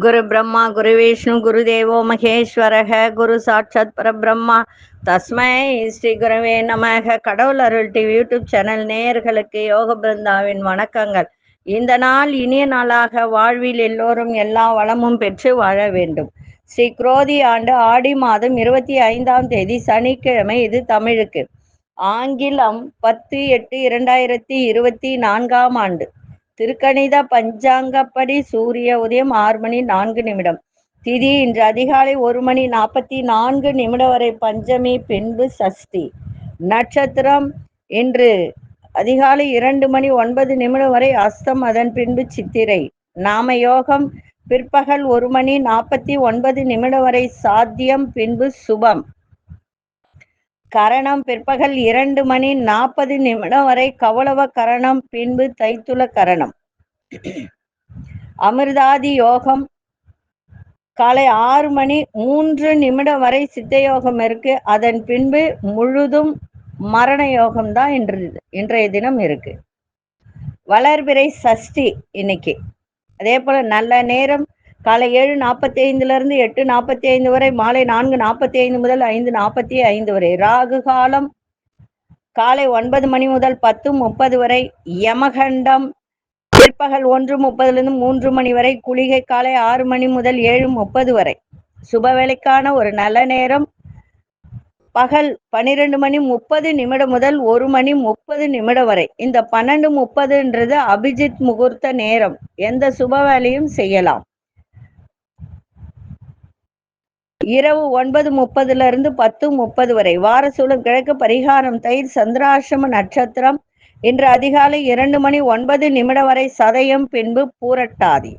குரு பிரம்மா குரு விஷ்ணு குரு தேவோ மகேஸ்வரக குரு சாட்சாத் பரபிரம்மா தஸ்மை ஸ்ரீ குருவே நமக. கடவுள் அருள் டிவி யூடியூப் சேனல் நேயர்களுக்கு யோக பிருந்தாவின் வணக்கங்கள். இந்த நாள் இனிய நாளாக வாழ்வில் எல்லோரும் எல்லா வளமும் பெற்று வாழ வேண்டும். ஸ்ரீ குரோதி ஆண்டு ஆடி மாதம் 25ஆம் தேதி சனிக்கிழமை. இது தமிழுக்கு. ஆங்கிலம் 10/8/2024ஆம் ஆண்டு. திருக்கணித பஞ்சாங்கப்படி சூரிய உதயம் 6 மணி 4 நிமிடம். திதி இன்று அதிகாலை 1 மணி 44 நிமிடம் வரை பஞ்சமி, பின்பு சஷ்டி. நட்சத்திரம் இன்று அதிகாலை 2 மணி 9 நிமிடம் வரை அஸ்தம், அதன் பின்பு சித்திரை. நாம யோகம் பிற்பகல் 1 மணி 49 நிமிடம் வரை சாத்தியம், பின்பு சுபம். கரணம் பிற்பகல் 2 மணி 40 நிமிடம் வரை கவளவ கரணம், பின்பு தைத்துல கரணம். அமிர்தாதி யோகம் காலை 6 மணி 3 நிமிடம் வரை சித்த யோகம் இருக்கு. அதன் பின்பு முழுதும் மரண யோகம் தான் இன்றைய தினம் இருக்கு. வளர்பிறை சஷ்டி இன்னைக்கு. அதே போல நல்ல நேரம் காலை 7:45 8:45 வரை, மாலை 4:45 முதல் 5:45 வரை. ராகு காலம் காலை 9 மணி முதல் 10:30 வரை. யமகண்டம் பிற்பகல் 1:30 3 மணி வரை. குளிகை காலை 6 மணி முதல் 7:30 வரை. சுபவேளைக்கான ஒரு நல்ல நேரம் பகல் 12 மணி 30 நிமிடம் முதல் 1 மணி 30 நிமிடம் வரை. இந்த 12:30ன்றது அபிஜித் முகூர்த்த நேரம். எந்த சுப வேலையும் செய்யலாம். இரவு 9:30 10:30 வரை. வாரசூலம் கிழக்கு. பரிகாரம் தயிர். சந்திராசிரம நட்சத்திரம் இன்று அதிகாலை 2 மணி 9 நிமிடம் வரை சதயம், பின்பு பூரட்டாதி.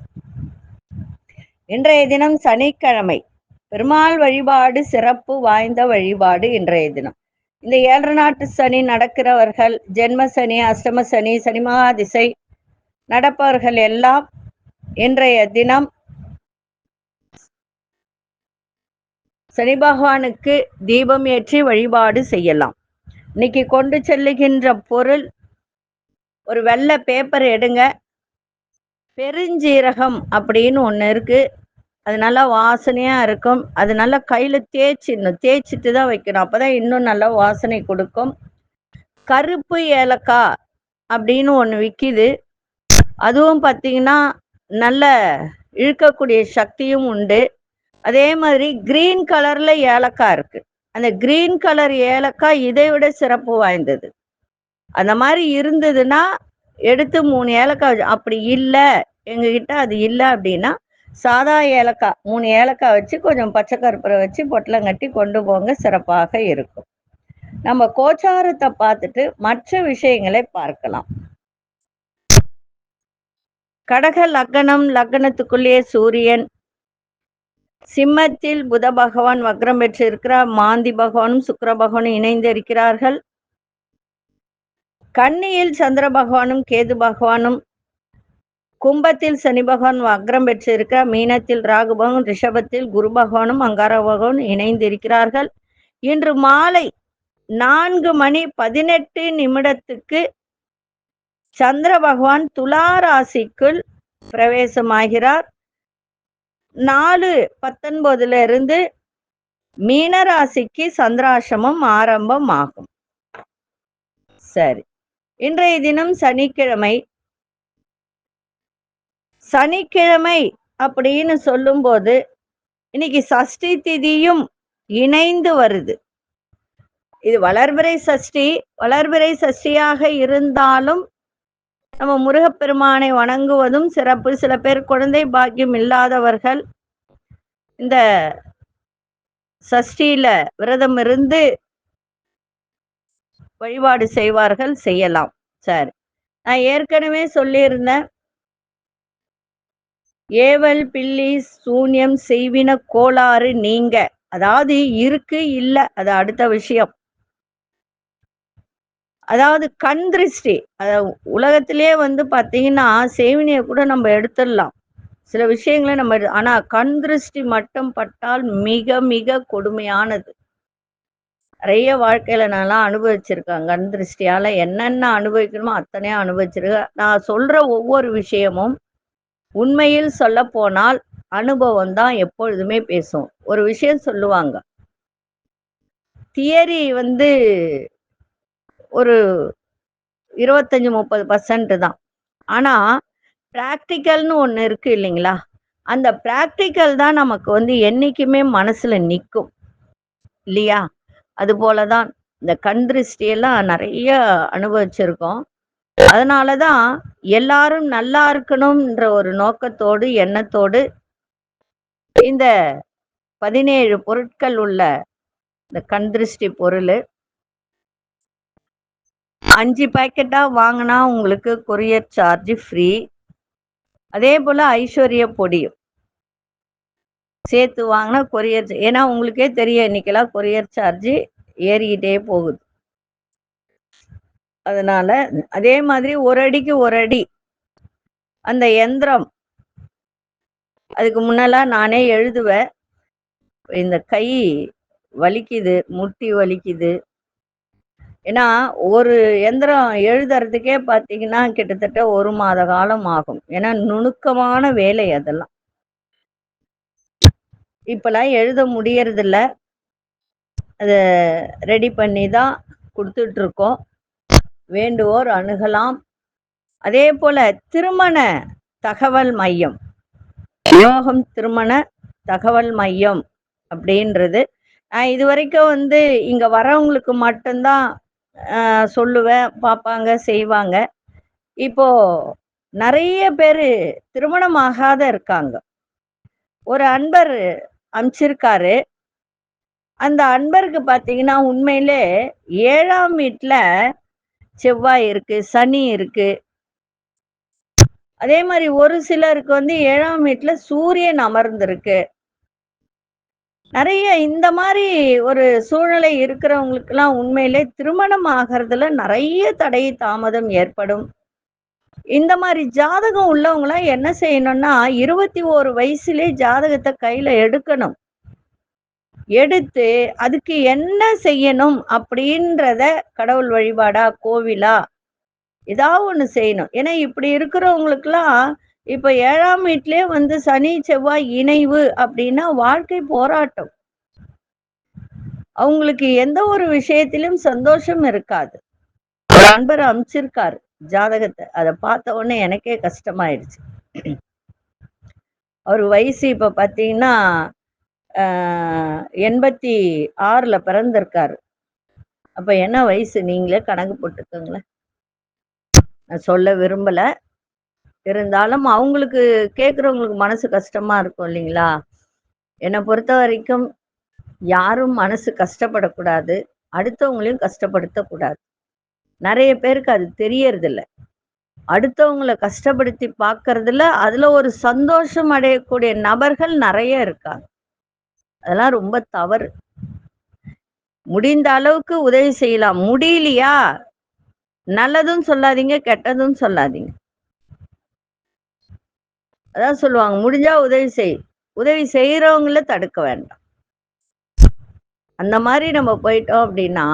இன்றைய தினம் சனிக்கிழமை. பெருமாள் வழிபாடு சிறப்பு வாய்ந்த வழிபாடு இன்றைய தினம். இந்த 7 நாட்டு சனி நடக்கிறவர்கள், ஜென்ம சனி, அஷ்டம சனி, சனி மகாதிசை நடப்பவர்கள் எல்லாம் இன்றைய தினம் சனி பகவானுக்கு தீபம் ஏற்றி வழிபாடு செய்யலாம். இன்னைக்கு கொண்டு செல்லுகின்ற பொருள் ஒரு வெள்ளை பேப்பர் எடுங்க. பெருஞ்சீரகம் அப்படின்னு ஒன்று இருக்கு. அது நல்லா வாசனையா இருக்கும். அது நல்லா கையில தேய்ச்சிட்டு தான் வைக்கணும். அப்பதான் இன்னும் நல்லா வாசனை கொடுக்கும். கருப்பு ஏலக்காய் அப்படின்னு ஒன்று விற்கிது. அதுவும் பார்த்தீங்கன்னா நல்ல இழுக்கக்கூடிய சக்தியும் உண்டு. அதே மாதிரி கிரீன் கலர்ல ஏலக்காய் இருக்கு. அந்த கிரீன் கலர் ஏலக்காய் இதை விட சிறப்பு வாய்ந்தது. அந்த மாதிரி இருந்ததுன்னா எடுத்து 3 ஏலக்காய். அப்படி இல்லை, எங்ககிட்ட அது இல்லை அப்படின்னா சாதா ஏலக்காய் 3 ஏலக்காய் வச்சு கொஞ்சம் பச்சை கற்பூரை வச்சு பொட்டலம் கட்டி கொண்டு போங்க, சிறப்பாக இருக்கும். நம்ம கோச்சாரத்தை பார்த்துட்டு மற்ற விஷயங்களை பார்க்கலாம். கடக லக்னம். லக்னத்துக்குள்ளேயே சூரியன். சிம்மத்தில் புத பகவான் வக்ரம் பெற்று இருக்கிறார். மாந்தி பகவானும் சுக்கிர பகவானும் இணைந்து இருக்கிறார்கள். கன்னியில் சந்திர பகவானும் கேது பகவானும். கும்பத்தில் சனி பகவான் வக்ரம் பெற்று இருக்கிறார். மீனத்தில் ராகு பகவான், ரிஷபத்தில் குரு பகவானும் அங்கார பகவானும் இணைந்து இருக்கிறார்கள். இன்று மாலை 4 மணி 18 நிமிடத்துக்கு சந்திர பகவான் துலா ராசிக்குள் பிரவேசமாகிறார். 4:19 மீன ராசிக்கு சந்திராசிரமம் ஆரம்பம் ஆகும். சரி, இன்றைய தினம் சனிக்கிழமை. சனிக்கிழமை அப்படின்னு சொல்லும்போது இன்னைக்கு சஷ்டி திதியும் இணைந்து வருது. இது வளர்பிறை சஷ்டி. வளர்பிறை சஷ்டியாக இருந்தாலும் நம்ம முருகப்பெருமானை வணங்குவதும் சிறப்பு. சில பேர் குழந்தை பாக்கியம் இல்லாதவர்கள் இந்த சஷ்டியில விரதம் இருந்து வழிபாடு செய்வார்கள், செய்யலாம். சரி, நான் ஏற்கனவே சொல்லியிருந்தேன், ஏவல் பில்லி சூன்யம் செய்வின கோளாறு நீங்க. அதாவது இருக்கு இல்ல அது அடுத்த விஷயம். அதாவது கண் திருஷ்டி. உலகத்திலே பார்த்தீங்கன்னா செய்வினையை கூட நம்ம எடுத்துடலாம், சில விஷயங்களை நம்ம ஆனா கண் திருஷ்டி மட்டும் பட்டால் மிக மிக கொடுமையானது. நிறைய வாழ்க்கையில நான்லாம் அனுபவிச்சிருக்கேன். கண் திருஷ்டியால என்னென்ன அனுபவிக்கணுமோ அத்தனையும் அனுபவிச்சிருக்கேன். நான் சொல்ற ஒவ்வொரு விஷயமும் உண்மையில் சொல்ல போனால் அனுபவம் தான் எப்பொழுதுமே பேசும். ஒரு விஷயம் சொல்லுவாங்க. தியரி வந்து ஒரு 25, 30% தான். ஆனா, பிராக்டிகல்னு ஒண்ணு இருக்கு இல்லைங்களா? அந்த பிராக்டிகல் தான் நமக்கு வந்து என்னைக்குமே மனசுல நிக்கும். இல்லையா? அதுபோல தான் இந்த கண் திருஷ்டியெல்லாம் நெறைய அனுபவிச்சிருக்கோம். அதனால தான் எல்லாரும் நல்லா இருக்கணும்ன்ற ஒரு நோக்கத்தோடு, எண்ணத்தோடு இந்த 17 பொருட்கள் உள்ள இந்த கண் திருஷ்டி பொருளு 5 பாக்கெட்டா வாங்குனா உங்களுக்கு கொரியர் சார்ஜ் ஃப்ரீ. அதேபோல ஐஸ்வர்ய பொடியும் சேர்த்து வாங்குனா கொரியர் ஏன்னா உங்களுக்கே தெரியும் இன்னைக்கெல்லாம் கொரியர் சார்ஜ் ஏறிக்கிட்டே போகுது. அதனால அதே மாதிரி ஒரு அடிக்கு ஒரு அடி அந்த எந்திரம் அதுக்கு முன்னெல்லாம் நானே எழுதுவேன். இந்த கை வலிக்குது, முட்டி வலிக்குது. ஏன்னா ஒரு எந்திரம் எழுதுறதுக்கே பார்த்தீங்கன்னா கிட்டத்தட்ட 1 மாத காலம் ஆகும். ஏன்னா நுணுக்கமான வேலை அதெல்லாம். இப்பலாம் எழுத முடியறதில்ல. அத ரெடி பண்ணி தான் குடுத்துட்டு இருக்கோம். வேண்டுவோர் அணுகலாம். அதேபோல திருமண தகவல் மையம், யோகம் திருமண தகவல் மையம் அப்படின்றது நான் இதுவரைக்கும் வந்து இங்க வரவங்களுக்கு மட்டும்தான் சொல்லுவேன், பார்ப்பாங்க, செய்வாங்க. இப்போ நிறைய பேரு திருமணம் ஆகாத இருக்காங்க. ஒரு அன்பர் அனுப்பிச்சிருக்காரு. அந்த அன்பருக்கு பார்த்தீங்கன்னா உண்மையிலே 7ஆம் வீட்ல செவ்வாய் இருக்கு, சனி இருக்கு. அதே மாதிரி ஒரு சிலருக்கு வந்து 7ஆம் வீட்ல சூரியன் அமர்ந்திருக்கு. நிறைய இந்த மாதிரி ஒரு சூழ்நிலை இருக்கிறவங்களுக்கெல்லாம் உண்மையிலே திருமணம் ஆகிறதுல நிறைய தடை தாமதம் ஏற்படும். இந்த மாதிரி ஜாதகம் உள்ளவங்களாம் என்ன செய்யணும்னா 21 வயசுலே ஜாதகத்தை கையில எடுக்கணும். எடுத்து அதுக்கு என்ன செய்யணும் அப்படின்றத கடவுள் வழிபாடா, கோவிலா ஏதாவது ஒண்ணு செய்யணும். ஏன்னா இப்படி இருக்கிறவங்களுக்கெல்லாம் இப்ப 7ஆம் வீட்டிலே வந்து சனி செவ்வாய் இணைவு அப்படின்னா வாழ்க்கை போராட்டம். அவங்களுக்கு எந்த ஒரு விஷயத்திலும் சந்தோஷம் இருக்காது. ஒரு அன்பர் அனுப்பிச்சிருக்காரு ஜாதகத்தை. அதை பார்த்த உடனே எனக்கே கஷ்டமாயிடுச்சு. அவர் வயசு இப்ப பாத்தீங்கன்னா 86ல பிறந்திருக்காரு. அப்ப என்ன வயசு நீங்களே கணக்கு போட்டுக்கோங்களேன். நான் சொல்ல விரும்பல. இருந்தாலும் அவங்களுக்கு கேட்குறவங்களுக்கு மனசு கஷ்டமா இருக்கும் இல்லைங்களா? என்னை பொறுத்த வரைக்கும் யாரும் மனசு கஷ்டப்படக்கூடாது. அடுத்தவங்களையும் கஷ்டப்படுத்தக்கூடாது. நிறைய பேருக்கு அது தெரியறதில்ல. அடுத்தவங்கள கஷ்டப்படுத்தி பார்க்கறதுல அதுல ஒரு சந்தோஷம் அடையக்கூடிய நபர்கள் நிறைய இருக்காங்க. அதெல்லாம் ரொம்ப தவறு. முடிந்த அளவுக்கு உதவி செய்யலாம். முடியலையா நல்லதும் சொல்லாதீங்க, கெட்டதும் சொல்லாதீங்க. அதான் சொல்லுவாங்க முடிஞ்சா உதவி செய். உதவி செய்யறவங்கள தடுக்க வேண்டாம். அந்த மாதிரி நம்ம போயிட்டோம் அப்படின்னா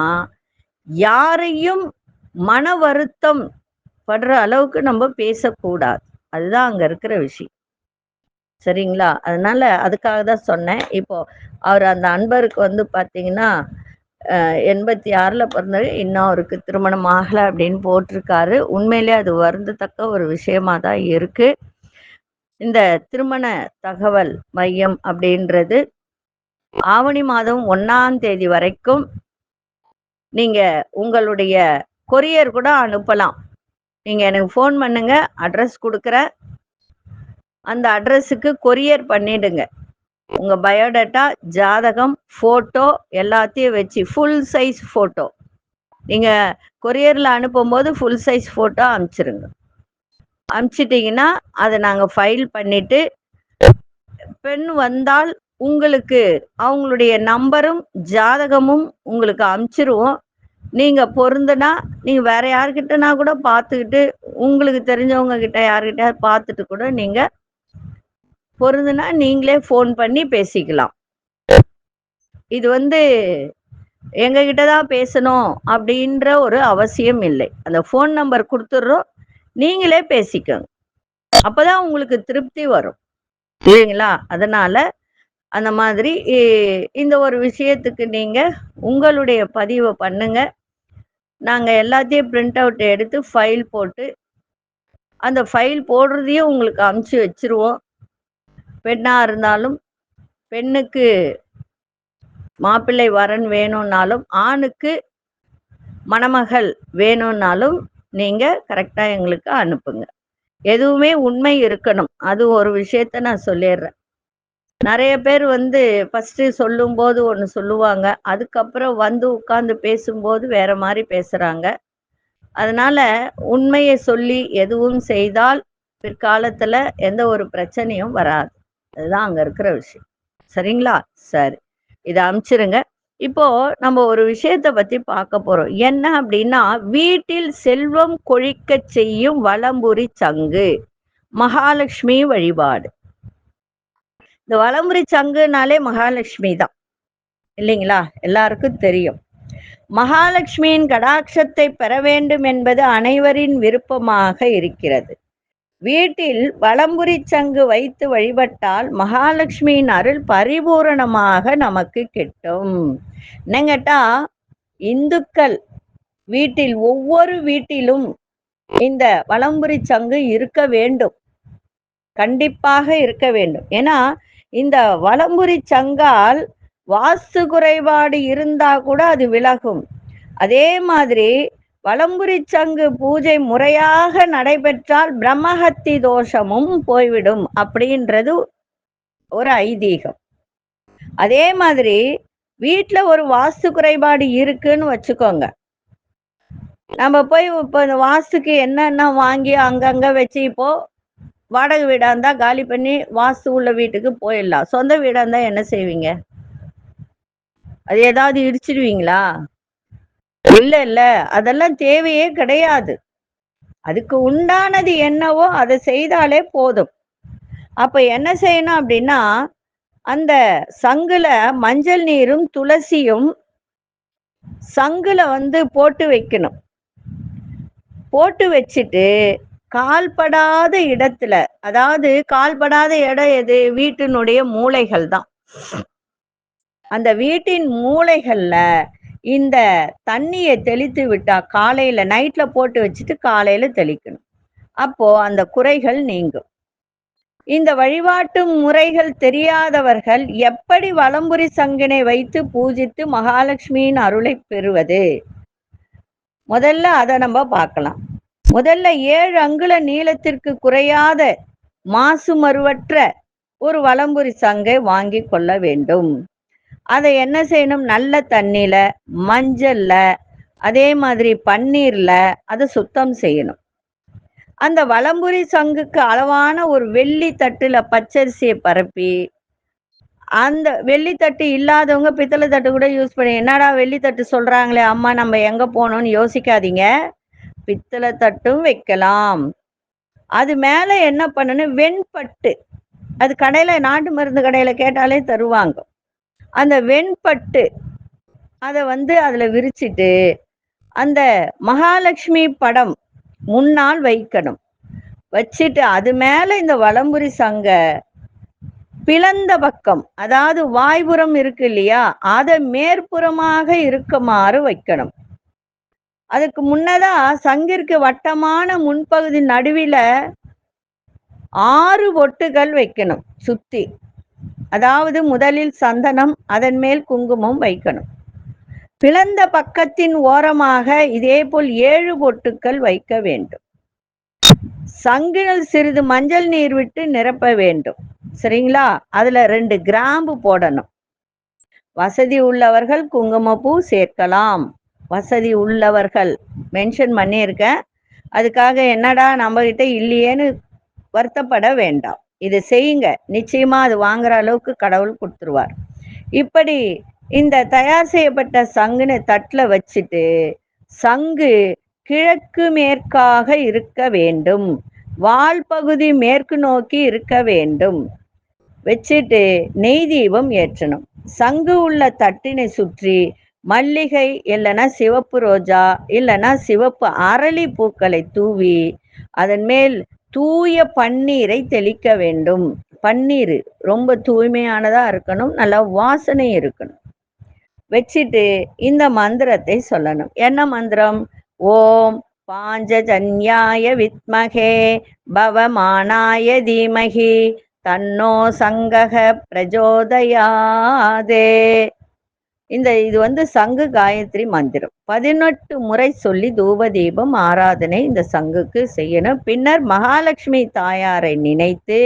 யாரையும் மன வருத்தம் படுற அளவுக்கு நம்ம பேசக்கூடாது. அதுதான் அங்க இருக்கிற விஷயம். சரிங்களா? அதனால அதுக்காக தான் சொன்னேன். இப்போ அவர் அந்த அன்பருக்கு வந்து பார்த்தீங்கன்னா 86ல பிறந்தாரு. இன்னும் அவருக்கு திருமணம் ஆகல அப்படின்னு போட்டிருக்காரு. உண்மையிலே அது வருந்தத்தக்க ஒரு விஷயமா தான் இருக்கு. இந்த திருமண தகவல் மையம் அப்படின்றது ஆவணி மாதம் 1ஆம் தேதி வரைக்கும் நீங்க உங்களுடைய கொரியர் கூட அனுப்பலாம். நீங்க எனக்கு ஃபோன் பண்ணுங்க. அட்ரஸ் குடுக்குறேன். அந்த அட்ரஸுக்கு கொரியர் பண்ணிடுங்க. உங்க பயோடேட்டா, ஜாதகம், ஃபோட்டோ எல்லாத்தையும் வச்சு ஃபுல் சைஸ் ஃபோட்டோ. நீங்க கொரியர்ல அனுப்பும்போது ஃபுல் சைஸ் ஃபோட்டோ அனுப்பிச்சிருங்க. அனுப்பிச்சிட்டிங்கன்னா அதை நாங்க ஃபைல் பண்ணிட்டு பெண் வந்தால் உங்களுக்கு அவங்களுடைய நம்பரும் ஜாதகமும் உங்களுக்கு அனுப்பிச்சிருவோம். நீங்க பொருந்துனா நீங்க வேற யார்கிட்டனா கூட பார்த்துக்கிட்டு உங்களுக்கு தெரிஞ்சவங்க கிட்ட யார்கிட்டயாவது பார்த்துட்டு கூட நீங்க பொருந்துனா நீங்களே ஃபோன் பண்ணி பேசிக்கலாம். இது வந்து எங்ககிட்ட தான் பேசணும் அப்படின்ற ஒரு அவசியம் இல்லை. அந்த ஃபோன் நம்பர் கொடுத்துட்றோம். நீங்களே பேசிக்கோங்க. அப்பதான் உங்களுக்கு திருப்தி வரும். இல்லைங்களா? அதனால அந்த மாதிரி இந்த ஒரு விஷயத்துக்கு நீங்க உங்களுடைய பதிவை பண்ணுங்க. நாங்க எல்லாத்தையும் பிரிண்ட் அவுட் எடுத்து ஃபைல் போட்டு அந்த ஃபைல் போடுறதையும் உங்களுக்கு அனுப்பிச்சு வச்சிருவோம். பெண்ணா இருந்தாலும், பெண்ணுக்கு மாப்பிள்ளை வரன் வேணும்னாலும், ஆணுக்கு மணமகள் வேணும்னாலும் நீங்க கரெக்டா எங்களுக்கு அனுப்புங்க. எதுவுமே உண்மை இருக்கணும். அது ஒரு விஷயத்த நான் சொல்லிடுறேன். நிறைய பேர் ஃபர்ஸ்ட் சொல்லும்போது ஒன்று சொல்லுவாங்க, அதுக்கப்புறம் உட்கார்ந்து பேசும்போது வேற மாதிரி பேசுறாங்க. அதனால உண்மையை சொல்லி எதுவும் செய்தால் பிற்காலத்துல எந்த ஒரு பிரச்சனையும் வராது. அதுதான் அங்க இருக்கிற விஷயம். சரிங்களா? சரி, இதை அனுப்பிச்சிருங்க. இப்போ நம்ம ஒரு விஷயத்தை பத்தி பார்க்க போறோம். என்ன அப்படின்னா, வீட்டில் செல்வம் கொழிக்க செய்யும் வலம்புரி சங்கு, மகாலட்சுமி வழிபாடு. இந்த வலம்புரி சங்குனாலே மகாலட்சுமி தான், இல்லைங்களா? எல்லாருக்கும் தெரியும். மகாலட்சுமியின் கடாட்சத்தை பெற வேண்டும் என்பது அனைவரின் விருப்பமாக இருக்கிறது. வீட்டில் வலம்புரி சங்கு வைத்து வழிபட்டால் மகாலட்சுமியின் அருள் பரிபூரணமாக நமக்கு கிட்டும். என்னங்கட்டா, இந்துக்கள் வீட்டில் ஒவ்வொரு வீட்டிலும் இந்த வலம்புரி சங்கு இருக்க வேண்டும், கண்டிப்பாக இருக்க வேண்டும். ஏன்னா இந்த வலம்புரி சங்கால் வாஸ்து குறைபாடு இருந்தா கூட அது விலகும். அதே மாதிரி வலம்புரி சங்கு பூஜை முறையாக நடைபெற்றால் பிரம்மஹத்தி தோஷமும் போய்விடும் அப்படின்றது ஒரு ஐதீகம். அதே மாதிரி வீட்டுல ஒரு வாஸ்து குறைபாடு இருக்குன்னு வச்சுக்கோங்க, நம்ம போய் இப்போ இந்த வாஸ்துக்கு என்னென்ன வாங்கி அங்கங்க வச்சு, இப்போ வாடகை வீடா இருந்தா காலி பண்ணி வாஸ்து உள்ள வீட்டுக்கு போயிடலாம். சொந்த வீடா இருந்தா என்ன செய்வீங்க? அது ஏதாவது இடிச்சிடுவீங்களா? இல்ல இல்ல, அதெல்லாம் தேவையே கிடையாது. அதுக்கு உண்டானது என்னவோ அதை செய்தாலே போதும். அப்ப என்ன செய்யணும் அப்படின்னா, அந்த சங்குல மஞ்சள் நீரும் துளசியும் சங்குல போட்டு வைக்கணும். போட்டு வச்சுட்டு கால்படாத இடத்துல, அதாவது கால்படாத இடம் எது? வீட்டினுடைய மூலைகள் தான். அந்த வீட்டின் மூலைகள்ல இந்த தண்ணியை தெளித்து விட்டா, காலையில நைட்ல போட்டு வச்சுட்டு காலையில தெளிக்கணும். அப்போ அந்த குறைகள் நீங்கும். இந்த வழிபாட்டு முறைகள் தெரியாதவர்கள் எப்படி வலம்புரி சங்கினை வைத்து பூஜித்து மகாலட்சுமியின் அருளை பெறுவது? முதல்ல அதை நம்ம பார்க்கலாம். முதல்ல 7 அங்குல நீளத்திற்கு குறையாத மாசு மறுவற்ற ஒரு வலம்புரி சங்கை வாங்கி கொள்ள வேண்டும். அதை என்ன செய்யணும்? நல்ல தண்ணியில, மஞ்சள்ல, அதே மாதிரி பன்னீர்ல அதை சுத்தம் செய்யணும். அந்த வலம்புரி சங்குக்கு அளவான ஒரு வெள்ளி தட்டுல பச்சரிசியை பரப்பி, அந்த வெள்ளி தட்டு இல்லாதவங்க பித்தளை தட்டு கூட யூஸ் பண்ணி, என்னடா வெள்ளி தட்டு சொல்றாங்களே அம்மா, நம்ம எங்க போனோம்னு யோசிக்காதீங்க, பித்தளை தட்டும் வைக்கலாம். அது மேல என்ன பண்ணணும்? வெண்பட்டு, அது கடையில, நாட்டு மருந்து கடையில கேட்டாலே தருவாங்க. அந்த வெண்பட்டு அதை அதுல விரிச்சிட்டு அந்த மகாலட்சுமி படம் முன்னால் வைக்கணும். வச்சுட்டு அது மேல இந்த வலம்புரி சங்க பிளந்த பக்கம், அதாவது வாய்புறம் இருக்கு இல்லையா, அதை மேற்புறமாக இருக்குமாறு வைக்கணும். அதுக்கு முன்னதா சங்கிற்கு வட்டமான முன்பகுதி நடுவில 6 பொட்டுகள் வைக்கணும் சுத்தி. அதாவது முதலில் சந்தனம், அதன் மேல் குங்குமம் வைக்கணும். பிளந்த பக்கத்தின் ஓரமாக இதே போல் 7 பொட்டுக்கள் வைக்க வேண்டும். சங்கில் சிறிது மஞ்சள் நீர் விட்டு நிரப்ப வேண்டும். சரிங்களா? அதுல 2 கிராம்பு போடணும். வசதி உள்ளவர்கள் குங்குமப்பூ சேர்க்கலாம். வசதி உள்ளவர்கள் மென்ஷன் பண்ணியிருக்கேன். அதுக்காக என்னடா நம்ம கிட்ட இல்லையேன்னு வருத்தப்பட வேண்டாம். இதை செய்யுங்க, நிச்சயமா அது வாங்குற அளவுக்கு கடவுள் கொடுத்துருவார். இப்படி இந்த தயார் செய்யப்பட்ட சங்குனை தட்டுல வச்சுட்டு, சங்கு கிழக்கு மேற்காக இருக்க வேண்டும், வால் பகுதி மேற்கு நோக்கி இருக்க வேண்டும். வச்சுட்டு நெய் தீபம் ஏற்றணும். சங்கு உள்ள தட்டினை சுற்றி மல்லிகை இல்லைன்னா சிவப்பு ரோஜா இல்லைன்னா சிவப்பு அரளி பூக்களை தூவி அதன் மேல் தூய பன்னீரை தெளிக்க வேண்டும். பன்னீர் ரொம்ப தூய்மையானதா இருக்கணும், நல்லா வாசனை இருக்கணும். வச்சுட்டு இந்த மந்திரத்தை சொல்லணும். என்ன மந்திரம்? ஓம் பாஞ்சஜன்யாய வித்மகே பவமானாய தீமகி தன்னோ சங்கக பிரஜோதயாதே. இது சங்கு காயத்ரி மந்திரம் 18 முறை சொல்லி தூப தீபம் ஆராதனை இந்த சங்குக்கு செய்யணும். பின்னர் மகாலட்சுமி தாயாரை நினைத்து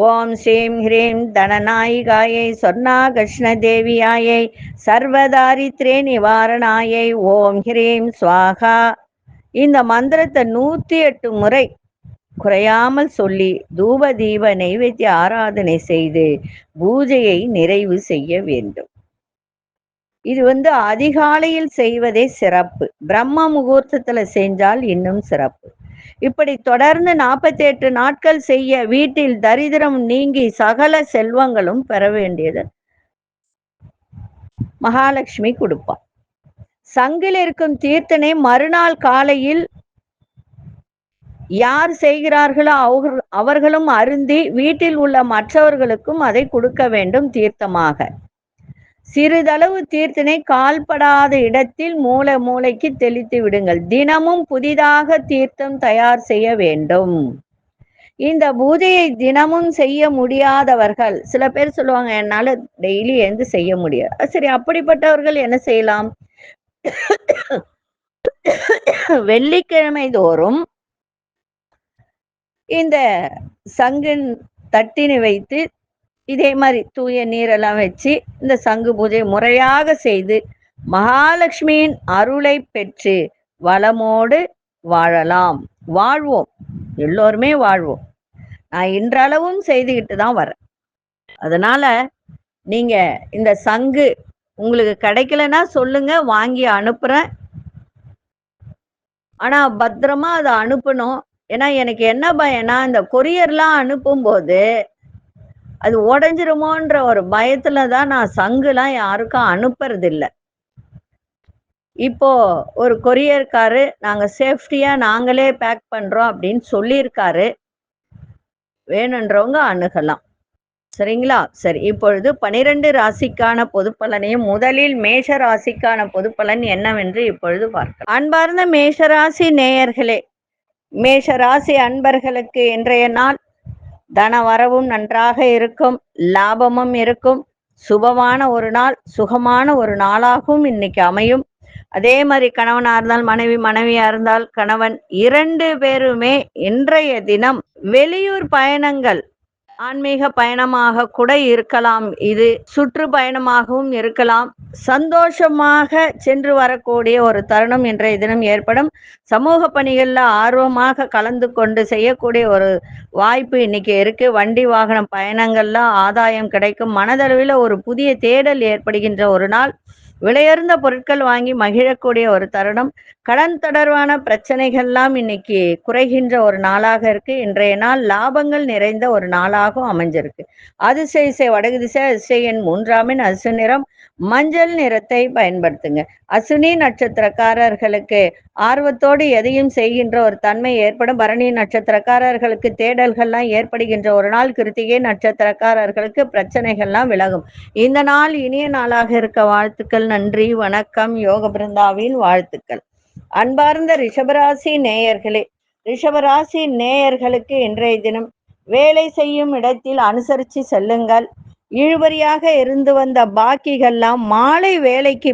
ஓம் ஸ்ரீம் ஹ்ரீம் தனநாயிகாயை சொர்ணாகர்ஷ்ண தேவியாயை சர்வதாரித்ரே நிவாரணாயை ஓம் ஹ்ரீம் ஸ்வாகா. இந்த மந்திரத்தை 108 முறை குறையாமல் சொல்லி தூப தீப நைவேத்திய ஆராதனை செய்து பூஜையை நிறைவு செய்ய வேண்டும். இது அதிகாலையில் செய்வதே சிறப்பு. பிரம்ம முகூர்த்தத்துல செஞ்சால் இன்னும் சிறப்பு. இப்படி தொடர்ந்து 48 நாட்கள் செய்ய வீட்டில் தரித்திரம் நீங்கி சகல செல்வங்களும் பெற வேண்டியது மகாலட்சுமி கொடுப்பார். சங்கில் இருக்கும் தீர்த்தனை மறுநாள் காலையில் யார் செய்கிறார்களோ அவர்களும் அருந்தி வீட்டில் உள்ள மற்றவர்களுக்கும் அதை கொடுக்க வேண்டும் தீர்த்தமாக. சிறிதளவு தீர்த்தனை கால்படாத இடத்தில் மூலை மூளைக்கு தெளித்து விடுங்கள். தினமும் புதிதாக தீர்த்தம் தயார் செய்ய வேண்டும். இந்த பூஜையை தினமும் செய்ய முடியாதவர்கள், சில பேர் சொல்லுவாங்க என்னால டெய்லி எழுந்து செய்ய முடியாது. சரி, அப்படிப்பட்டவர்கள் என்ன செய்யலாம்? வெள்ளிக்கிழமை தோறும் இந்த சங்கின் தட்டினை வைத்து இதே மாதிரி தூய நீரெல்லாம் வச்சு இந்த சங்கு பூஜை முறையாக செய்து மகாலட்சுமியின் அருளை பெற்று வளமோடு வாழலாம். வாழ்வோம், எல்லோருமே வாழ்வோம். நான் இன்றளவும் செய்துக்கிட்டு தான் வரேன். அதனால நீங்க இந்த சங்கு உங்களுக்கு கிடைக்கலன்னா சொல்லுங்க, வாங்கி அனுப்புறேன். ஆனா பத்திரமா அதை அனுப்பணும். ஏன்னா எனக்கு என்ன பயம்னா, இந்த கொரியர்லாம் அனுப்பும்போது அது உடஞ்சிருமோன்ற ஒரு பயத்துலதான் நான் சங்குலாம் யாருக்கும் அனுப்புறது இல்லை. இப்போ ஒரு கொரியர்காரு நாங்க சேஃப்டியா நாங்களே பேக் பண்றோம் அப்படின்னு சொல்லியிருக்காரு. வேணுன்றவங்க அணுகலாம். சரிங்களா? சரி, இப்பொழுது 12 ராசிக்கான பொதுப்பலனையும் முதலில் மேஷ ராசிக்கான பொதுப்பலன் என்னவென்று இப்பொழுது பார்க்கலாம். அன்பார்ந்த மேஷராசி நேயர்களே, மேஷராசி அன்பர்களுக்கு இன்றைய நாள் தன வரவும் நன்றாக இருக்கும், லாபமும் இருக்கும். சுபமான ஒரு நாள், சுகமான ஒரு நாளாகவும் இன்னைக்கு அமையும். அதே மாதிரி கணவனா இருந்தால் மனைவி, மனைவியா இருந்தால் கணவன், 2 பேருமே இன்றைய தினம் வெளியூர் பயணங்கள், ஆன்மீக பயணமாக கூட இருக்கலாம், இது சுற்றுப்பயணமாகவும் இருக்கலாம். சந்தோஷமாக சென்று வரக்கூடிய ஒரு தருணம் இன்றைய தினம் ஏற்படும். சமூக பணிகள்ல ஆர்வமாக கலந்து கொண்டு செய்யக்கூடிய ஒரு வாய்ப்பு இன்னைக்கு இருக்கு. வண்டி வாகனம் பயணங்கள்ல ஆதாயம் கிடைக்கும். மனதளவில் ஒரு புதிய தேடல் ஏற்படுகின்ற ஒரு நாள். விலையுயர்ந்த பொருட்கள் வாங்கி மகிழக்கூடிய ஒரு தருணம். கடன் தொடர்பான பிரச்சனைகள்லாம் இன்னைக்கு குறைகின்ற ஒரு நாளாக இருக்கு. இன்றைய நாள் லாபங்கள் நிறைந்த ஒரு நாளாகவும் அமைஞ்சிருக்கு. அதிசய வடகு திசை அதிசயன் 3ஆம் எண் அசு நிறம் மஞ்சள் நிறத்தை பயன்படுத்துங்க. அசுனி நட்சத்திரக்காரர்களுக்கு ஆர்வத்தோடு எதையும் செய்கின்ற ஒரு தன்மை ஏற்படும். பரணி நட்சத்திரக்காரர்களுக்கு தேடல்கள்லாம் ஏற்படுகின்ற ஒரு நாள். கிருத்திகை நட்சத்திரக்காரர்களுக்கு பிரச்சனைகள்லாம் விலகும். இந்த நாள் இனிய நாளாக இருக்க வாழ்த்துக்கள். நன்றி, வணக்கம். யோக பிருந்தாவின் வாழ்த்துக்கள். அன்பார்ந்த ரிஷபராசி நேயர்களே, ரிஷபராசி நேயர்களுக்கு இன்றைய தினம் வேலை செய்யும் இடத்தில் அனுசரித்து செல்லுங்கள். இழுபறியாக இருந்து வந்த பாக்கிகள்லாம் மாலை வேலைக்கு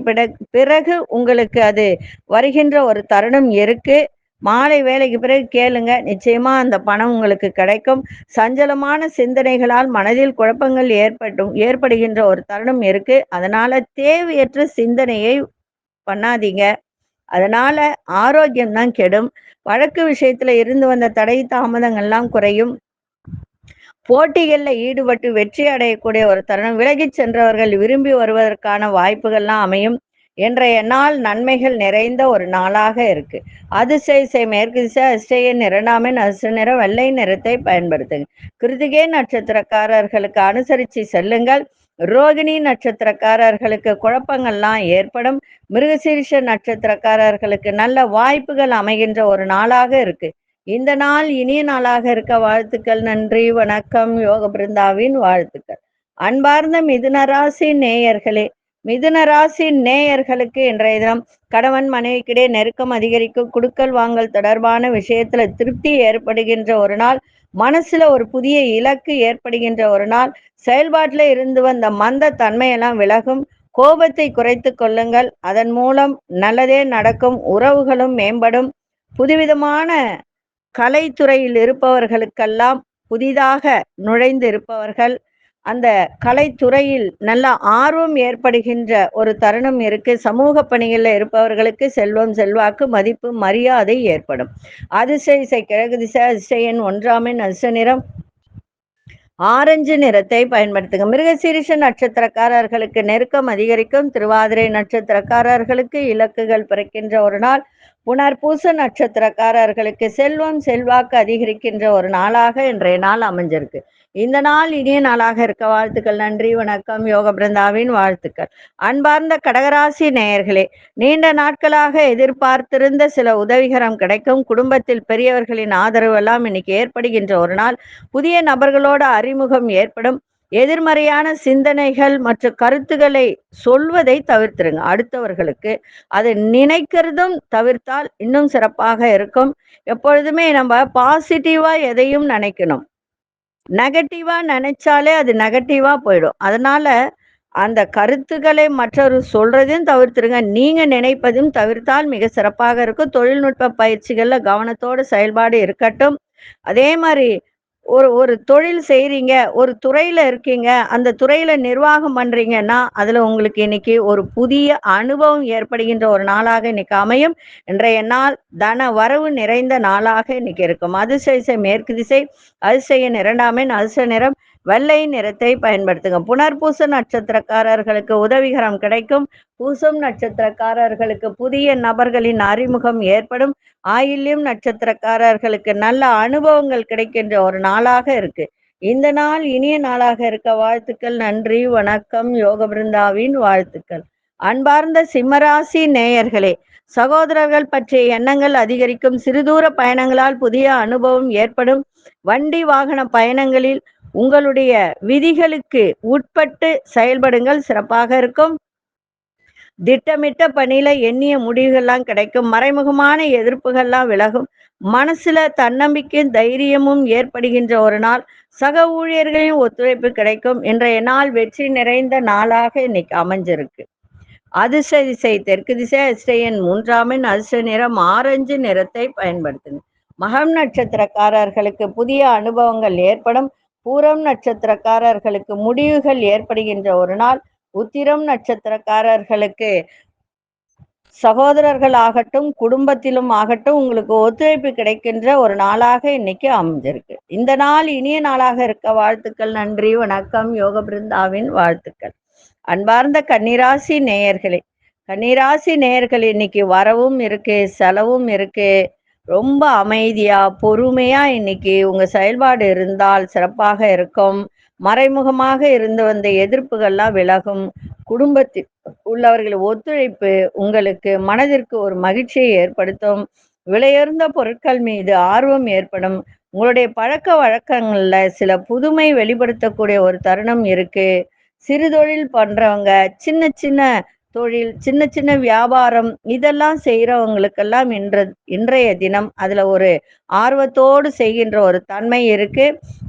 பிறகு உங்களுக்கு அது வருகின்ற ஒரு தருணம் இருக்கு. மாலை வேலைக்கு பிறகு கேளுங்க, நிச்சயமா அந்த பணம் உங்களுக்கு கிடைக்கும். சஞ்சலமான சிந்தனைகளால் மனதில் குழப்பங்கள் ஏற்படுகின்ற ஒரு தருணம் இருக்கு. அதனால தேவையற்ற சிந்தனையை பண்ணாதீங்க. அதனால ஆரோக்கியம் தான் கெடும். வழக்கு விஷயத்துல இருந்து வந்த தடை தாமதங்கள்லாம் குறையும். போட்டிகளில் ஈடுபட்டு வெற்றி அடையக்கூடிய ஒரு தருணம். விலகி சென்றவர்கள் விரும்பி வருவதற்கான வாய்ப்புகள்லாம் அமையும். இன்றைய நாள் நன்மைகள் நிறைந்த ஒரு நாளாக இருக்கு. அதிசய மேற்கு திசை அதிசயன் 2ஆம் எண் அசு நிறம் வெள்ளை நிறத்தை பயன்படுத்துங்க. கிருத்திகை நட்சத்திரக்காரர்களுக்கு அனுசரித்து செல்லுங்கள். ரோகிணி நட்சத்திரக்காரர்களுக்கு குழப்பங்கள்லாம் ஏற்படும். மிருகசீரிஷ நட்சத்திரக்காரர்களுக்கு நல்ல வாய்ப்புகள் அமைகின்ற ஒரு நாளாக இருக்கு. இந்த நாள் இனிய நாளாக இருக்க வாழ்த்துக்கள். நன்றி, வணக்கம். யோக பிருந்தாவின் வாழ்த்துக்கள். அன்பார்ந்த மிதுனராசி நேயர்களே, மிதுனராசி நேயர்களுக்கு இன்றைய தினம் கணவன் மனைவிக்கிடையே நெருக்கம் அதிகரிக்கும். குடுக்கல் வாங்கல் தொடர்பான விஷயத்துல திருப்தி ஏற்படுகின்ற ஒரு நாள். மனசுல ஒரு புதிய இலக்கு ஏற்படுகின்ற ஒரு நாள். செயல்பாட்டுல இருந்து வந்த மந்த தன்மையெல்லாம் விலகும். கோபத்தை குறைத்து கொள்ளுங்கள். அதன் மூலம் நல்லதே நடக்கும். உறவுகளும் மேம்படும். புதுவிதமான கலைத்துறையில் இருப்பவர்களுக்கெல்லாம் புதிதாக நுழைந்து இருப்பவர்கள் அந்த கலைத்துறையில் நல்ல ஆர்வம் ஏற்படுகின்ற ஒரு தருணம் இருக்கு. சமூக பணிகளில் இருப்பவர்களுக்கு செல்வம் செல்வாக்கு மதிப்பு மரியாதை ஏற்படும். அதிசய இசை கிழக்கு திசை அதிசய எண் 1 அதிர்ஷ்ட நிறம் ஆரஞ்சு நிறத்தை பயன்படுத்துங்க. மிருகசீரிஷ நட்சத்திரக்காரர்களுக்கு நெருக்கம் அதிகரிக்கும். திருவாதிரை நட்சத்திரக்காரர்களுக்கு இலக்குகள் பிறக்கின்ற ஒரு நாள். புனர்பூச நட்சத்திரக்காரர்களுக்கு செல்வம் செல்வாக்கு அதிகரிக்கின்ற ஒரு நாளாக இன்றைய நாள் அமைஞ்சிருக்கு. இந்த நாள் இனிய நாளாக இருக்க வாழ்த்துக்கள். நன்றி, வணக்கம். யோக பிருந்தாவின் வாழ்த்துக்கள். அன்பார்ந்த கடகராசி நேயர்களே, நீண்ட நாட்களாக எதிர்பார்த்திருந்த சில உதவிகரம் கிடைக்கும். குடும்பத்தில் பெரியவர்களின் ஆதரவு எல்லாம் இன்னைக்கு ஏற்படுகின்ற ஒரு நாள். புதிய நபர்களோட அறிமுகம் ஏற்படும். எதிர்மறையான சிந்தனைகள் மற்றும் கருத்துக்களை சொல்வதை தவிர்த்துருங்க. அடுத்தவர்களுக்கு அதை நினைக்கிறதும் தவிர்த்தால் இன்னும் சிறப்பாக இருக்கும். எப்பொழுதுமே நம்ம பாசிட்டிவா எதையும் நினைக்கணும். நெகட்டிவா நினைச்சாலே அது நெகட்டிவா போயிடும். அதனால அந்த கருத்துக்களை மற்றொரு சொல்றதையும் தவிர்த்துருங்க. நீங்க நினைப்பதும் தவிர்த்தால் மிக சிறப்பாக இருக்கும். தொழில்நுட்ப பயிற்சிகள்ல கவனத்தோட செயல்பாடு இருக்கட்டும். அதே மாதிரி ஒரு தொழில் செய்றீங்க, ஒரு துறையில இருக்கீங்க, அந்த துறையில நிர்வாகம் பண்றீங்கன்னா அதுல உங்களுக்கு இன்னைக்கு ஒரு புதிய அனுபவம் ஏற்படுகின்ற ஒரு நாளாக இன்னைக்கு அமையும். இன்றைய நாள் தன வரவு நிறைந்த நாளாக இன்னைக்கு இருக்கும். அதிசய மேற்கு திசை அதிசய 2 அதிர்ஷ்ட நிறம் வெள்ளை நிறத்தை பயன்படுத்துங்க. புனர்பூச நட்சத்திரக்காரர்களுக்கு உதவிகரம் கிடைக்கும். பூசம் நட்சத்திரக்காரர்களுக்கு புதிய நபர்களின் அறிமுகம் ஏற்படும். ஆயில்யம் நட்சத்திரக்காரர்களுக்கு நல்ல அனுபவங்கள் கிடைக்கின்ற ஒரு நாளாக இருக்கு. இந்த நாள் இனிய நாளாக இருக்க வாழ்த்துக்கள். நன்றி, வணக்கம். யோக பிருந்தாவின் வாழ்த்துக்கள். அன்பார்ந்த சிம்மராசி நேயர்களே, சகோதரர்கள் பற்றிய எண்ணங்கள் அதிகரிக்கும். சிறுதூர பயணங்களால் புதிய அனுபவம் ஏற்படும். வண்டி வாகன பயணங்களில் உங்களுடைய விதிகளுக்கு உட்பட்டு செயல்படுங்கள், சிறப்பாக இருக்கும். திட்டமிட்ட பணியில எண்ணிய முடிவுகள்லாம் கிடைக்கும். மறைமுகமான எதிர்ப்புகள்லாம் விலகும். மனசுல தன்னம்பிக்கையும் தைரியமும் ஏற்படுகின்ற ஒரு நாள். சக ஊழியர்களின் ஒத்துழைப்பு கிடைக்கும். இன்றைய நாள் வெற்றி நிறைந்த நாளாக இன்னைக்கு அமைஞ்சிருக்கு. அதிர்ஷ்ட திசை தெற்கு திசை அதிர்ஷ்ட எண் 3 அதிர்ஷ்ட நிறம் ஆரஞ்சு நிறத்தை பயன்படுத்துங்க. மகம் நட்சத்திரக்காரர்களுக்கு புதிய அனுபவங்கள் ஏற்படும். பூரம் நட்சத்திரக்காரர்களுக்கு முடிவுகள் ஏற்படுகின்ற ஒரு நாள். உத்திரம் நட்சத்திரக்காரர்களுக்கு சகோதரர்கள் ஆகட்டும் குடும்பத்திலும் ஆகட்டும் உங்களுக்கு ஒத்துழைப்பு கிடைக்கின்ற ஒரு நாளாக இன்னைக்கு அமைஞ்சிருக்கு. இந்த நாள் இனிய நாளாக இருக்க வாழ்த்துக்கள். நன்றி, வணக்கம். யோக பிருந்தாவின் வாழ்த்துக்கள். அன்பார்ந்த கன்னிராசி நேயர்களே, கன்னிராசி நேயர்கள் இன்னைக்கு வரவும் இருக்கு செலவும் இருக்கு. ரொம்ப அமைதியா பொறுமையா இன்னைக்கு உங்க செயல்பாடு இருந்தால் சிறப்பாக இருக்கும். மறைமுகமாக இருந்து வந்த எதிர்ப்புகள்லாம் விலகும். குடும்பத்தில் உள்ளவர்கள் ஒத்துழைப்பு உங்களுக்கு மனதிற்கு ஒரு மகிழ்ச்சியை ஏற்படுத்தும். விலையுயர்ந்த பொருட்கள் மீது ஆர்வம் ஏற்படும். உங்களுடைய பழக்க வழக்கங்கள்ல சில புதுமை வெளிப்படுத்தக்கூடிய ஒரு தருணம் இருக்கு. சிறு தொழில் பண்றவங்க, சின்ன சின்ன தொழில், சின்ன சின்ன வியாபாரம் இதெல்லாம் செய்யறவங்களுக்கெல்லாம் இன்றைய தினம் அதுல ஒரு ஆர்வத்தோடு செய்கின்ற ஒரு தன்மை இருக்கு.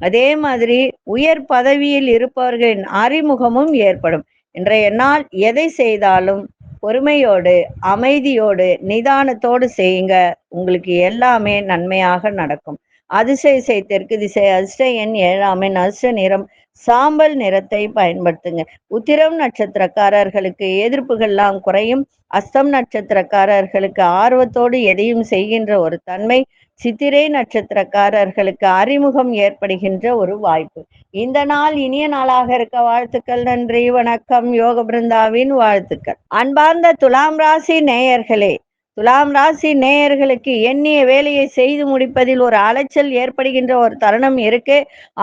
அதே மாதிரி உயர் பதவியில் இருப்பவர்களின் அறிமுகமும் ஏற்படும். இன்றைய நாள் எதை செய்தாலும் பொறுமையோடு அமைதியோடு நிதானத்தோடு செய்யுங்க. உங்களுக்கு எல்லாமே நன்மையாக நடக்கும். அதிசய தெற்கு திசை அதிர்ஷ்ட எண் 7 அதிர்ஷ்ட நிறம் சாம்பல் நிறத்தை பயன்படுத்துங்க. உத்திரம் நட்சத்திரக்காரர்களுக்கு எதிர்ப்புகள்லாம் குறையும். அஸ்தம் நட்சத்திரக்காரர்களுக்கு ஆர்வத்தோடு எதையும் செய்கின்ற ஒரு தன்மை. சித்திரை நட்சத்திரக்காரர்களுக்கு அறிமுகம் ஏற்படுகின்ற ஒரு வாய்ப்பு. இந்த நாள் இனிய நாளாக இருக்க வாழ்த்துக்கள். நன்றி, வணக்கம். யோக பிருந்தாவின் வாழ்த்துக்கள். அன்பார்ந்த துலாம் ராசி நேயர்களே, துலாம் ராசி நேயர்களுக்கு எண்ணிய வேலையை செய்து முடிப்பதில் ஒரு அலைச்சல் ஏற்படுகின்ற ஒரு தருணம் இருக்கு.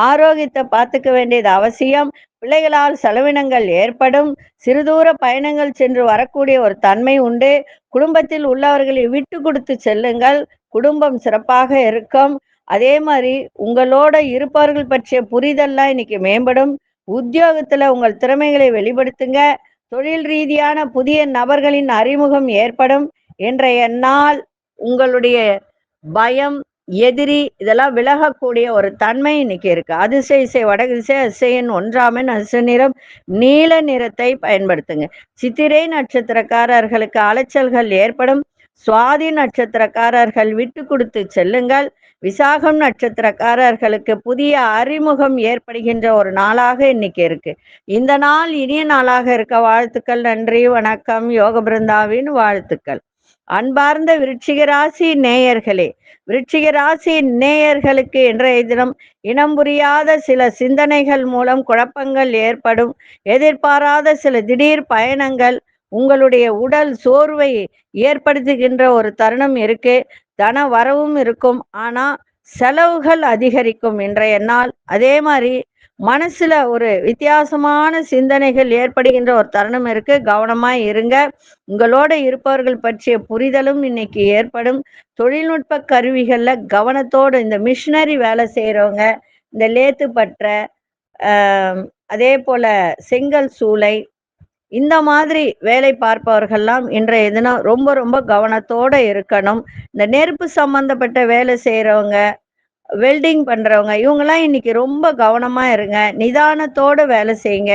ஆரோக்கியத்தை பார்த்துக்க வேண்டியது அவசியம். பிள்ளைகளால் செலவினங்கள் ஏற்படும். சிறுதூர பயணங்கள் சென்று வரக்கூடிய ஒரு தன்மை உண்டு. குடும்பத்தில் உள்ளவர்களை விட்டு கொடுத்து செல்லுங்கள். குடும்பம் சிறப்பாக இருக்கும். அதே மாதிரி உங்களோட இருப்பவர்கள் பற்றிய புரிதல்லாம் இன்னைக்கு மேம்படும். உத்தியோகத்துல உங்கள் திறமைகளை வெளிப்படுத்துங்க. தொழில் ரீதியான புதிய நபர்களின் அறிமுகம் ஏற்படும். இன்றைய நாள் உங்களுடைய பயம், எதிரி இதெல்லாம் விலகக்கூடிய ஒரு தன்மை இன்னைக்கு இருக்கு. அதிசய இசை வடதிசை அதிசயன் ஒன்றாமன் அதிர்ஷ்ட நிறம் நீல நிறத்தை பயன்படுத்துங்க. சித்திரை நட்சத்திரக்காரர்களுக்கு அலைச்சல்கள் ஏற்படும். சுவாதி நட்சத்திரக்காரர்கள் விட்டு கொடுத்து செல்லுங்கள். விசாகம் நட்சத்திரக்காரர்களுக்கு புதிய அறிமுகம் ஏற்படுகின்ற ஒரு நாளாக இன்னைக்கு இருக்கு. இந்த நாள் இனிய நாளாக இருக்க வாழ்த்துக்கள். நன்றி, வணக்கம். யோக பிருந்தாவின் வாழ்த்துக்கள். அன்பார்ந்த விருச்சிக ராசி நேயர்களே, விருச்சிக ராசி நேயர்களுக்கு இன்றைய தினம் இனம் புரியாத சில சிந்தனைகள் மூலம் குழப்பங்கள் ஏற்படும். எதிர்பாராத சில திடீர் பயணங்கள் உங்களுடைய உடல் சோர்வை ஏற்படுத்துகின்ற ஒரு தருணம் இருக்கு. தன வரவும் இருக்கும், ஆனா செலவுகள் அதிகரிக்கும் இன்றைய நாள். அதே மாதிரி மனசுல ஒரு வித்தியாசமான சிந்தனைகள் ஏற்படுகின்ற ஒரு தருணம் இருக்கு. கவனமா இருங்க. உங்களோட இருப்பவர்கள் பற்றிய புரிதலும் இன்னைக்கு ஏற்படும். தொழில்நுட்ப கருவிகள்ல கவனத்தோடு இந்த மிஷினரி வேலை செய்யறவங்க, இந்த லேத்து பற்ற, அதே போல செங்கல் சூளை, இந்த மாதிரி வேலை பார்ப்பவர்கள்லாம் இன்றைய தினம் ரொம்ப ரொம்ப கவனத்தோட இருக்கணும். இந்த நெருப்பு சம்பந்தப்பட்ட வேலை செய்யறவங்க, வெல்டிங் பண்றவங்க, இவங்கெல்லாம் இன்னைக்கு ரொம்ப கவனமா இருங்க. நிதானத்தோட வேலை செய்யுங்க.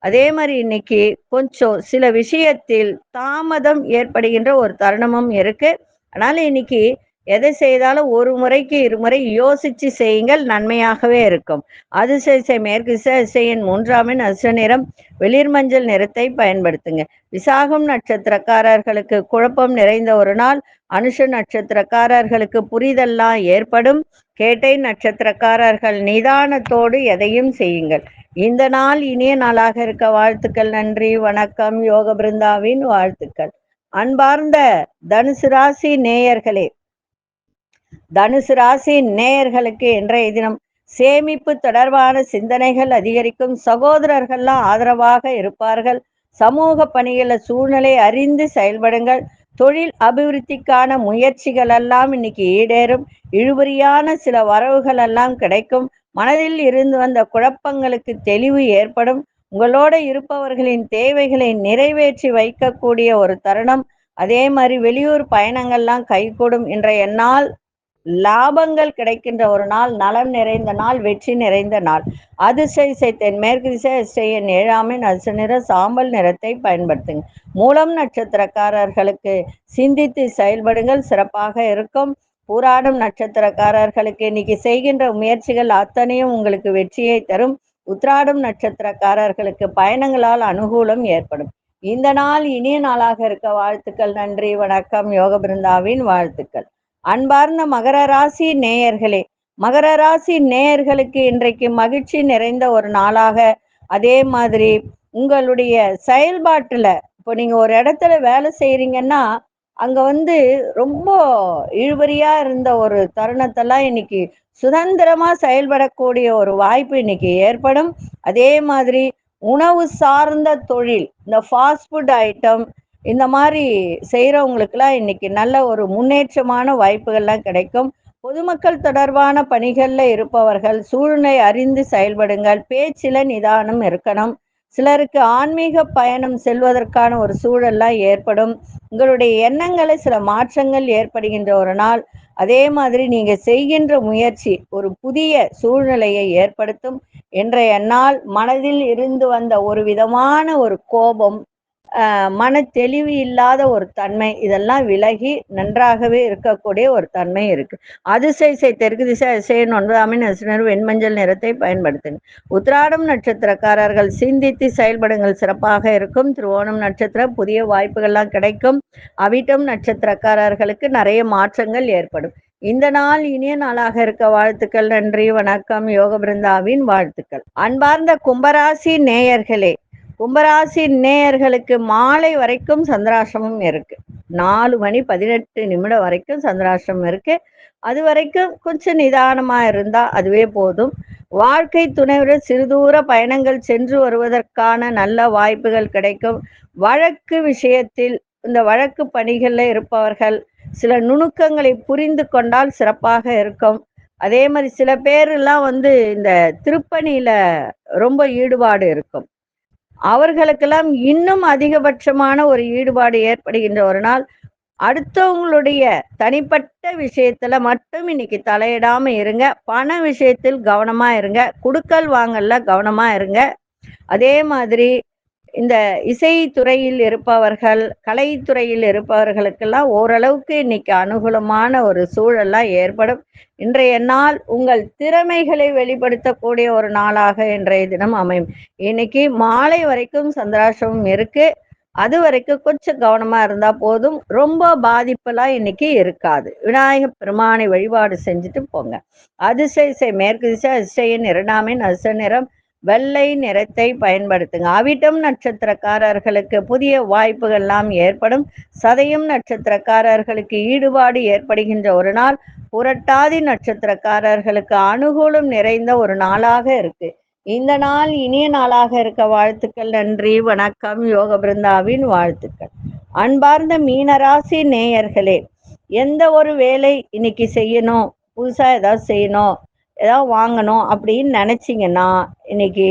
அதே மாதிரி இன்னைக்கு கொஞ்சம் சில விஷயத்தில் தாமதம் ஏற்படுகின்ற ஒரு தருணமும் இருக்கு. அதனால இன்னைக்கு எதை செய்தாலும் ஒரு முறைக்கு இருமுறை யோசிச்சு செய்யுங்கள், நன்மையாகவே இருக்கும். அதிசய மேற்கு திசையின் மூன்றாமின் அதிர்ஷ்ட நிறம் வெளிர் மஞ்சள் நிறத்தை பயன்படுத்துங்க. விசாகம் நட்சத்திரக்காரர்களுக்கு குழப்பம் நிறைந்த ஒரு நாள். அனுஷ நட்சத்திரக்காரர்களுக்கு புரிதல்லாம் ஏற்படும். கேட்டை நட்சத்திரக்காரர்கள் நிதானத்தோடு எதையும் செய்யுங்கள். இந்த நாள் இனிய நாளாக இருக்க வாழ்த்துக்கள். நன்றி, வணக்கம். யோக பிருந்தாவின் வாழ்த்துக்கள். அன்பார்ந்த தனுசு ராசி நேயர்களே, தனுசு ராசி நேயர்களுக்கு இன்றைய தினம் சேமிப்பு தொடர்பான சிந்தனைகள் அதிகரிக்கும். சகோதரர்கள்லாம் ஆதரவாக இருப்பார்கள். சமூக பணிகள சூழ்நிலை அறிந்து செயல்படுங்கள். தொழில் அபிவிருத்திக்கான முயற்சிகள் எல்லாம் இன்னைக்கு ஈடேறும். இழுபறியான சில வரவுகள் எல்லாம் கிடைக்கும். மனதில் இருந்து வந்த குழப்பங்களுக்கு தெளிவு ஏற்படும். உங்களோட இருப்பவர்களின் தேவைகளை நிறைவேற்றி வைக்கக்கூடிய ஒரு தருணம். அதே மாதிரி வெளியூர் பயணங்கள்லாம் கைகூடும். இன்றைய நாள் லாபங்கள் கிடைக்கின்ற ஒரு நாள், நலம் நிறைந்த நாள், வெற்றி நிறைந்த நாள். அதிசய தென்மேற்கு திசை அதிசயன் ஏழாமின் அதிர்ஷ்ட நிற சாம்பல் நிறத்தை பயன்படுத்துங்க. மூலம் நட்சத்திரக்காரர்களுக்கு சிந்தித்து செயல்படுங்கள், சிறப்பாக இருக்கும். பூராடம் நட்சத்திரக்காரர்களுக்கு இன்னைக்கு செய்கின்ற முயற்சிகள் அத்தனையும் உங்களுக்கு வெற்றியை தரும். உத்திராடம் நட்சத்திரக்காரர்களுக்கு பயணங்களால் அனுகூலம் ஏற்படும். இந்த நாள் இனிய நாளாக இருக்க வாழ்த்துக்கள். நன்றி, வணக்கம். யோக பிருந்தாவின் வாழ்த்துக்கள். அன்பார்ந்த மகர ராசி நேயர்களே, மகர ராசி நேயர்களுக்கு இன்றைக்கு மகிழ்ச்சி நிறைந்த ஒரு நாளாக, அதே மாதிரி உங்களுடைய செயல்பாட்டுல, இப்போ நீங்க ஒரு இடத்துல வேலை செய்யறீங்கன்னா அங்க ரொம்ப இழுபறியா இருந்த ஒரு தருணத்தெல்லாம் இன்னைக்கு சுதந்திரமா செயல்படக்கூடிய ஒரு வாய்ப்பு இன்னைக்கு ஏற்படும். அதே மாதிரி உணவு சார்ந்த தொழில், இந்த ஃபாஸ்ட் ஃபுட் ஐட்டம், இந்த மாதிரி செய்யறவங்களுக்கெல்லாம் இன்னைக்கு நல்ல ஒரு முன்னேற்றமான வாய்ப்புகள்லாம் கிடைக்கும். பொதுமக்கள் தொடர்பான பணிகள்ல இருப்பவர்கள் சூழ்நிலை அறிந்து செயல்படுங்கள். பேச்சில நிதானம் இருக்கணும். சிலருக்கு ஆன்மீக பயணம் செல்வதற்கான ஒரு சூழல்லாம் ஏற்படும். உங்களுடைய எண்ணங்களை சில மாற்றங்கள் ஏற்படுகின்ற ஒரு நாள். அதே மாதிரி நீங்க செய்கின்ற முயற்சி ஒரு புதிய சூழ்நிலையை ஏற்படுத்தும். இன்றைய நாள் மனதில் இருந்து வந்த ஒரு விதமான ஒரு கோபம், மன தெளிவு இல்லாத ஒரு தன்மை, இதெல்லாம் விலகி நன்றாகவே இருக்கக்கூடிய ஒரு தன்மை இருக்கு. அதிசய தெற்கு திசை அதிசயன் 9ஆமின் அதிர்ஷ்ட வெண்மஞ்சள் நிறத்தை பயன்படுத்துங்க. உத்திராடம் நட்சத்திரக்காரர்கள் சிந்தித்து செயல்படுங்கள், சிறப்பாக இருக்கும். திருவோணம் நட்சத்திரம் புதிய வாய்ப்புகள்லாம் கிடைக்கும். அவிட்டம் நட்சத்திரக்காரர்களுக்கு நிறைய மாற்றங்கள் ஏற்படும். இந்த நாள் இனிய நாளாக இருக்க வாழ்த்துக்கள். நன்றி, வணக்கம். யோக பிருந்தாவின் வாழ்த்துக்கள். அன்பார்ந்த கும்பராசி நேயர்களே, கும்பராசி நேயர்களுக்கு மாலை வரைக்கும் சந்திராசிரமம் இருக்கு. 4:18 வரைக்கும் சந்திராசிரமம் இருக்கு. அது வரைக்கும் கொஞ்சம் நிதானமா இருந்தா அதுவே போதும். வாழ்க்கை துணையுடன் சிறுதூர பயணங்கள் சென்று வருவதற்கான நல்ல வாய்ப்புகள் கிடைக்கும். வழக்கு விஷயத்தில், இந்த வழக்கு பணிகள்ல இருப்பவர்கள் சில நுணுக்கங்களை புரிந்து கொண்டால் சிறப்பாக இருக்கும். அதே மாதிரி சில பேரெல்லாம் இந்த திருப்பணியில ரொம்ப ஈடுபாடு இருக்கும். அவர்களுக்கெல்லாம் இன்னும் அதிகபட்சமான ஒரு ஈடுபாடு ஏற்படுகின்ற ஒரு நாள். அடுத்தவங்களுடைய தனிப்பட்ட விஷயத்துல மட்டும் இன்னைக்கு தலையிடாம இருங்க. பண விஷயத்தில் கவனமா இருங்க. குடுக்கல் வாங்கல்ல கவனமா இருங்க. அதே மாதிரி இந்த இசைத்துறையில் இருப்பவர்கள், கலைத்துறையில் இருப்பவர்களுக்கெல்லாம் ஓரளவுக்கு இன்னைக்கு அனுகூலமான ஒரு சூழல்லாம் ஏற்படும். இன்றைய நாள் உங்கள் திறமைகளை வெளிப்படுத்தக்கூடிய ஒரு நாளாக இன்றைய தினம் அமையும். இன்னைக்கு மாலை வரைக்கும் சந்திராஷ்டமம் இருக்கு. அது வரைக்கும் கொஞ்சம் கவனமா இருந்தா போதும். ரொம்ப பாதிப்பெல்லாம் இன்னைக்கு இருக்காது. விநாயகப் பெருமானை வழிபாடு செஞ்சுட்டு போங்க. அதிசய மேற்கு திசை, அதிசயின் 2ஆம் எண், அதிர்ஷ்ட நிறம் வெள்ளை நிறத்தை பயன்படுத்துங்க. அவிட்டம் நட்சத்திரக்காரர்களுக்கு புதிய வாய்ப்புகள்லாம் ஏற்படும். சதயம் நட்சத்திரக்காரர்களுக்கு ஈடுபாடு ஏற்படுகின்ற ஒரு நாள். புரட்டாதி நட்சத்திரக்காரர்களுக்கு அனுகூலம் நிறைந்த ஒரு நாளாக இருக்கு. இந்த நாள் இனிய நாளாக இருக்க வாழ்த்துக்கள். நன்றி, வணக்கம். யோக பிருந்தாவின் வாழ்த்துக்கள். அன்பார்ந்த மீனராசி நேயர்களே, எந்த ஒரு வேலை இன்னைக்கு செய்யணும், புதுசா ஏதாவது செய்யணும், ஏதாவது வாங்கணும் அப்படின்னு நினைச்சீங்கன்னா இன்னைக்கு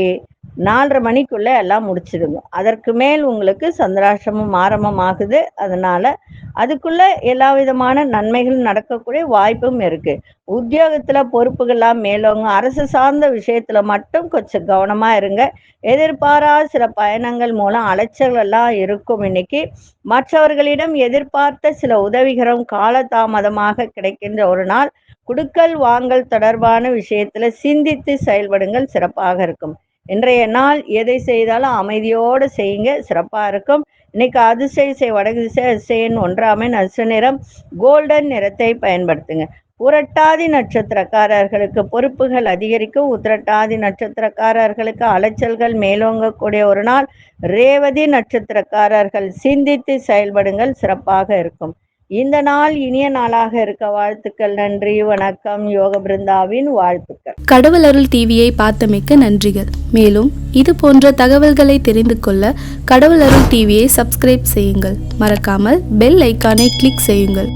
4:30 மணிக்குள்ள எல்லாம் முடிச்சிடுங்க. அதற்கு மேல் உங்களுக்கு சந்திராஷ்டமம் ஆரம்பமாகுது. அதனால அதுக்குள்ள எல்லா விதமான நன்மைகள் நடக்கக்கூடிய வாய்ப்பும் இருக்கு. உத்தியோகத்துல பொறுப்புகள்லாம் மேலோங்க. அரசு சார்ந்த விஷயத்துல மட்டும் கொஞ்சம் கவனமா இருங்க. எதிர்பாராத சில பயணங்கள் மூலம் அலைச்சல்கள் எல்லாம் இருக்கும். இன்னைக்கு மற்றவர்களிடம் எதிர்பார்த்த சில உதவிகளும் காலதாமதமாக கிடைக்கின்ற ஒரு நாள். குடுக்கல் வாங்கல் தொடர்பான விஷயத்துல சிந்தித்து செயல்படுங்கள், சிறப்பாக இருக்கும். இன்றைய நாள் எதை செய்தாலும் அமைதியோடு செய்யுங்க, சிறப்பா இருக்கும். இன்னைக்கு அதிசய வடக்கு திசை, அதிசயன் 1ஆம் எண், அதிர்ஷ்ட நிறம் கோல்டன் நிறத்தை பயன்படுத்துங்க. புரட்டாதி நட்சத்திரக்காரர்களுக்கு பொறுப்புகள் அதிகரிக்கும். உத்திரட்டாதி நட்சத்திரக்காரர்களுக்கு அலைச்சல்கள் மேலோங்கக்கூடிய ஒரு நாள். ரேவதி நட்சத்திரக்காரர்கள் சிந்தித்து செயல்படுங்கள், சிறப்பாக இருக்கும். இந்த நாள் இனிய நாளாக இருக்க வாழ்த்துக்கள். நன்றி, வணக்கம். யோக பிருந்தாவின் வாழ்த்துக்கள். கடவுள் அருள் டிவியை பார்த்தமைக்க நன்றிகள். மேலும் இது போன்ற தகவல்களை தெரிந்து கொள்ள கடவுள் அருள் டிவியை சப்ஸ்கிரைப் செய்யுங்கள். மறக்காமல் பெல் ஐக்கானை கிளிக் செய்யுங்கள்.